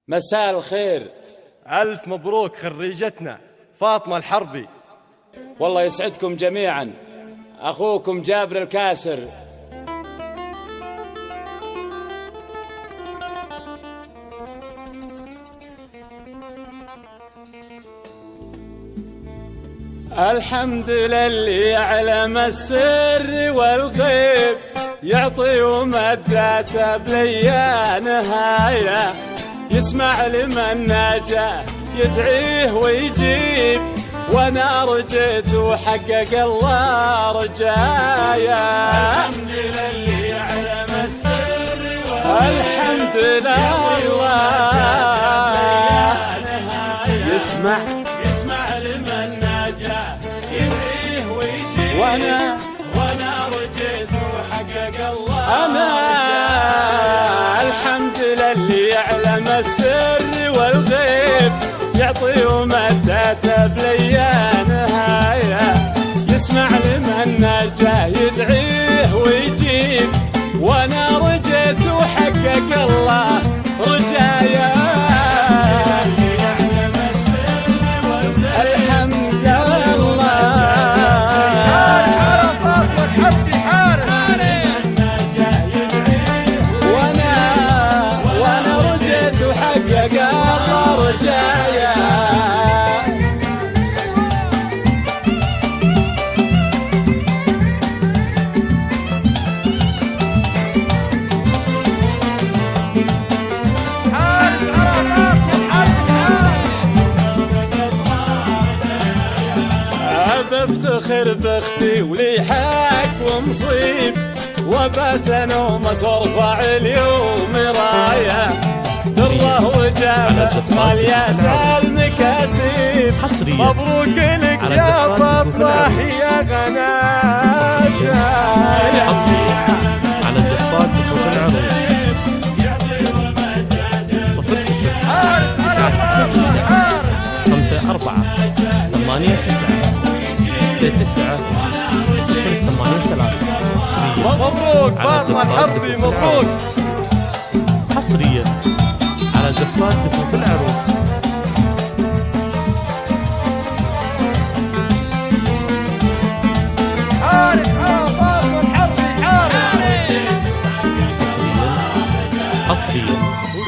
مساء الخير. ألف مبروك خريجتنا فاطمة الحربي. والله يسعدكم جميعا، أخوكم جابر الكاسر. الحمد للي يعلم السر والغيب، يعطي ومداته بليا نهاية، يسمع لمن ناجاه يدعيه ويجيب، وانا رجيت وحقق الله رجايا. الحمد للي يعلم السر والغيب، الحمد لله يسمع لمن ناجاه يدعيه ويجيب، وانا رجيت وحقق الله رجايا. الحمد للي يعلم السر والغيب، يعطي ومداته بليا نهاية، يسمع لمن ناجاه يدعيه ويجيب، وانا رجيت وحقق الله رجايا. بفتخر باختي ولي حق ومصيب، وبات نومس وارفع اليوم رايه، دره وجابه غاليات المكاسيب. مبروك لك يا فاطمه يا غناته، على زفات دخول العروس 00 حارس على فاطمه حارس 54 89 69 083. مبروك فاطمة الحربي مبروك. حصريا على زفات دفوف العروس. حارس على فاطمة الحربي حصريا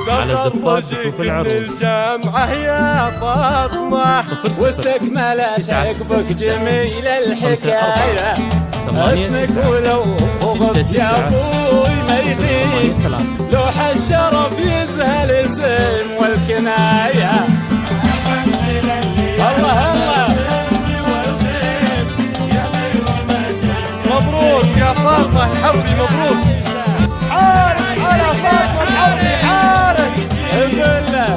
على زفات دفوف العروس. الجامعة يا فاطمة واستكملت بك جميل الحكاية، اسمك ولو وقفت يا ابوي ما يغيب، لوح الشرف يزهى الاسم والكناية. الله الله مبروك يا فاطمة الحربي مبروك. حارس على فاطمة الحربي حارس بالله.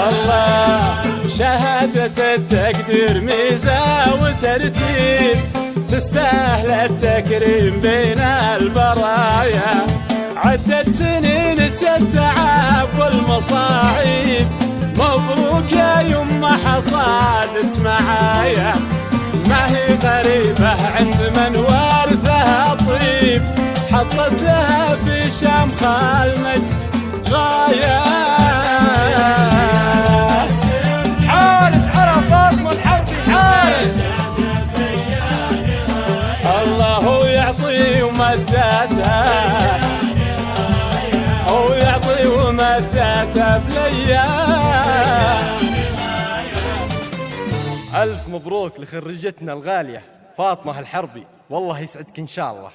الله شهادة التقدير ميزة وترتيب، تستاهل التكريم بين البرايا، عدت سنين التعب والمصاعب، مبروك يا يمه حصادت معايا، ما هي غريبة عند من وارثها طيب، حطت لها في شمخ المجد غاية. حارس على فاطمة الحربي حارس. الله يعطي ومداته، هو يعطي ومداته بليا. ألف مبروك لخريجتنا الغالية فاطمة الحربي، والله يسعدك إن شاء الله.